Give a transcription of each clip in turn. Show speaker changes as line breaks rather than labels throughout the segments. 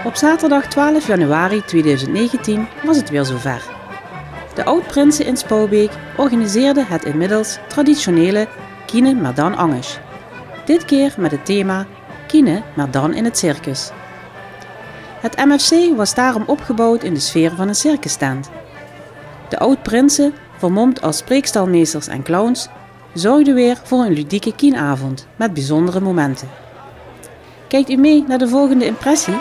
Op zaterdag 12 januari 2019 was het weer zover. De Oud-Prinsen in Spouwbeek organiseerden het inmiddels traditionele Kine maar dan Anges. Dit keer met het thema Kine maar dan in het circus. Het MFC was daarom opgebouwd in de sfeer van een circustent. De Oud-Prinsen, vermomd als spreekstalmeesters en clowns, zorgden weer voor een ludieke kienavond met bijzondere momenten. Kijkt u mee naar de volgende impressie?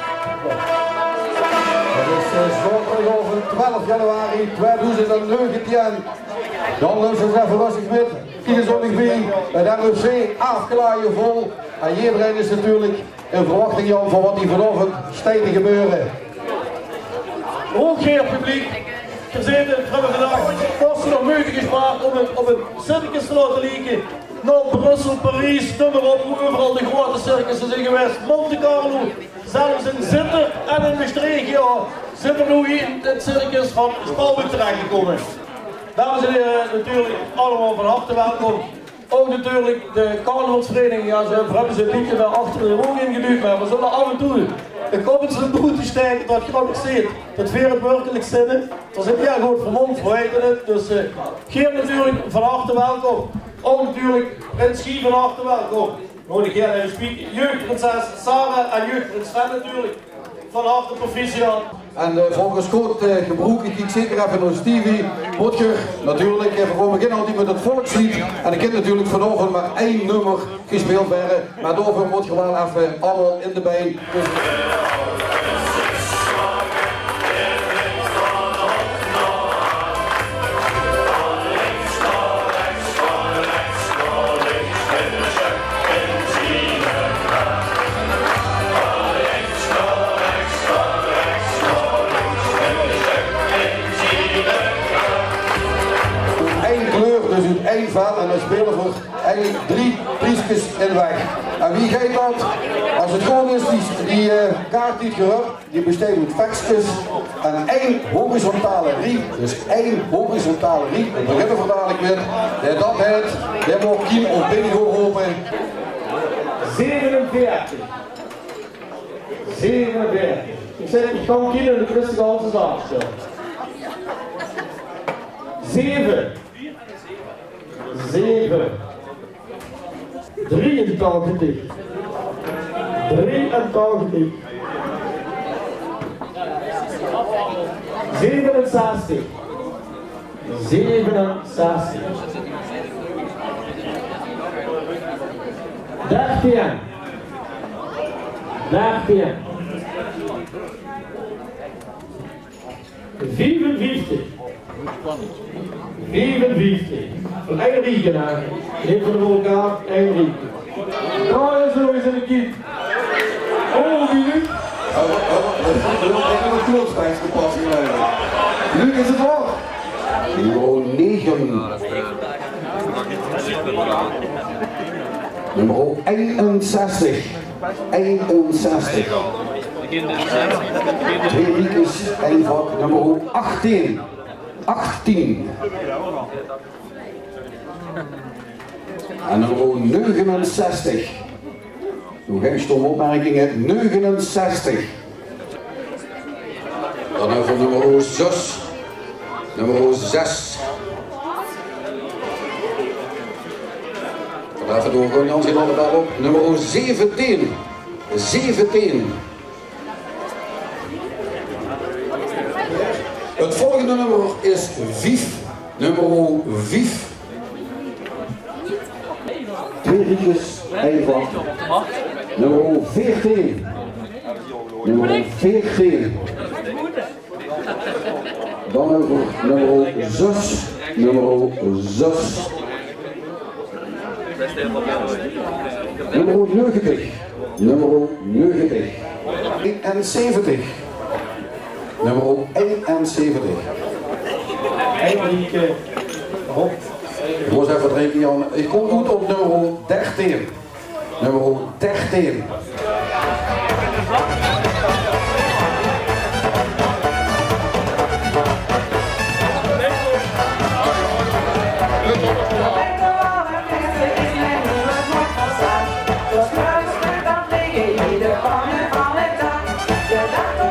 Het is zondagochtend 12 januari 2019. Dan loopt het even rustig met. Kiezonnig bij het MFC afklaaien vol. En iedereen is natuurlijk in verwachting Jan van wat hier vanochtend steeds te gebeuren.
Ook geen publiek. Gezeten hebben we vandaag kosten nog moeite gespaard om een circus te laten lieken. Naar Brussel, Parijs, noem maar op, overal de grote circussen zijn geweest. Monte Carlo, zelfs in Zitter en in Maastricht, ja, zijn we nu hier in het circus van Spouwbeek terechtgekomen. Dames en heren, natuurlijk allemaal van harte welkom. Ook natuurlijk de carnavalsvereniging, ja, ze hebben ze het liedje daar achter de rug ingeduwd, maar we zullen af en toe de koppen zijn boete stijgen, dat grappig ziet. Dat weer het werkelijk zinnen. Dat is ja goed vermomd, we weten het. Dus Geer natuurlijk van harte welkom. Ook natuurlijk Prins Guy van harte welkom. Moet ik hier even spreken. Jeugdprinses Sarah en jeugdprins Sven natuurlijk. Van harte proficiat.
En volgens kort gebroek, ik kijk zeker even naar Stevie Botger. Natuurlijk, we gaan beginnen altijd met het volkslied. En ik heb natuurlijk vanochtend maar één nummer gespeeld werden. Maar daarvoor moet je wel even allemaal in de been. Dus... één vel en dan spelen we eigenlijk 3 priesjes in weg. En wie geeft dat? Als het gewoon is, die kaart die gehad, die besteedt met veksjes en 1 horizontale rie. Dus 1 horizontale rie. We beginnen we dadelijk met. Dat heet, we hebben Kien of bingo open.
47. 47. Ik zeg, ik kan Kien in de Christelijke Halse zaal stellen. 7. 7. 83. 83. 67. 67. 13. 13. 54. 54. Van Enrique naar. Niet van de vulkaan, Enrique. Oh, dat is nog eens in de kiet. Oh, wie nu?
Nu is het voor. Nummer 9. Nummer 61. 61. 2 liedjes, 1 vak. Nummer 18. 18. En nummer 69. Nog geen stomme opmerkingen. 69. Dan hebben we nummer 6. Nummer 6. Dan even door, Jans in allebei op. Nummer 17. 17. Het volgende nummer is 5. Nummer 5. 2 liedjes, 1 vak. Nummer 14. Nummer 14. Dan hebben we nummer 6. Nummer 6. Nummer 90. Nummer 90. 71. Nummer 71.
Enrique. Hop.
Ik moest even drinken, Jan. Ik kom goed op nummer 13. Nummer 13.
Dat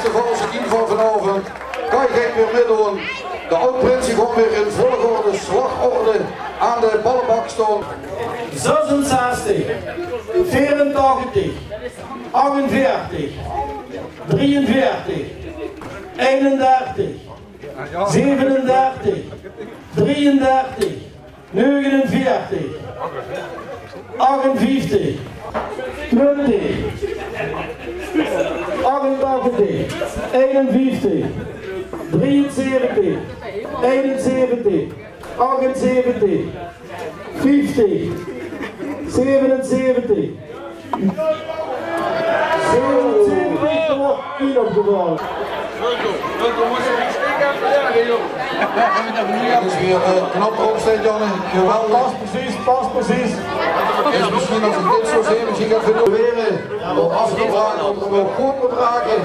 de valse team van vanavond. Kai gaat weer meedoen. De oud-prins gaat weer in volgorde, slagorde aan de ballenbak staan.
66, 84, 48, 43, 31, 37, 33, 49, 58, 20, 88, 51, 73, 71, 78, 50, 77, 77 wordt 10 opgevallen.
Dat is weer knap opstaan, Janne. Geweldig.
Pas precies.
Is misschien als ik dit zo zie, misschien gaat het proberen om af te vragen om er wel goed te dragen.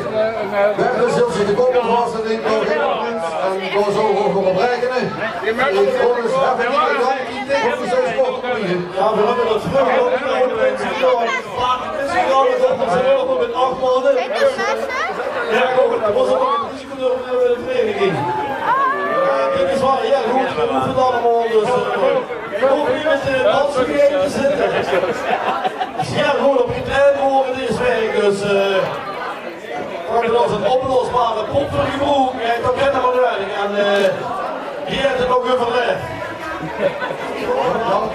We hebben zelfs in de koppel vast en ik nog geen prins en daar zo over op rekenen. Ik hoor dus even niet meer dan die tegen die zo sport vliegen.
Ja, we hebben dat vroeger ook met de prins gedaan. Het is gedaan met onze Europa met 8 maanden. Ja, dat was ook een discussie door de vereniging. Dit is waar, ja goed, we moeten het allemaal dus. We hoeven niet met de dansvergeten te zitten. Ja, gewoon op je trein horen dit werk, dus we hebben als een oplosbare pop voor die broek, dat kent er maar weinig. En hier heeft het ook weer verlegd.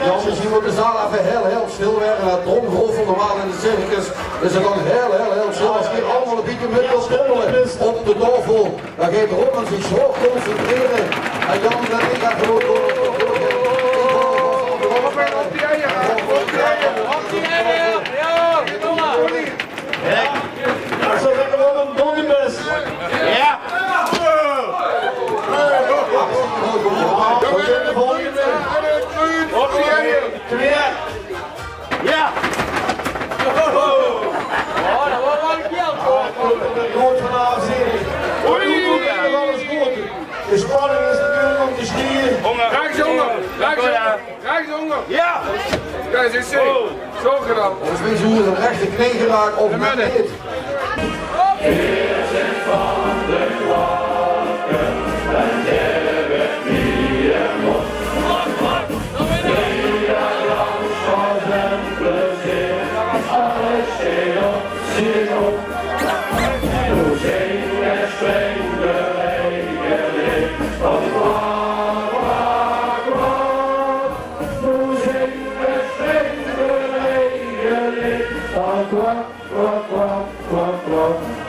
Jan, misschien moet de zaal even heel stil werden. Het tromgeroffel normaal in de circus is het dan heel stil. Als hier allemaal een beetje met wil schommelen op de tafel, dan gaat Robin zich zo concentreren. En Jan en ik gaan gewoon door.
Op die eieren! Ja, kom maar!
Dat is lekker wel een donnebes.
Ja! Op die eieren! Ja! Oh, dat wordt wel een keer
Goed vanavond, serie.
Oei!
Alles goed. De spanning is natuurlijk om te stieren.
Rechtsjongen! Rechtsjongen! Ja! Kijk eens, zo gedaan.
Volgens mij zullen ze een rechte knie geraakt of net niet.
Quack, quack, quack, quack, quack.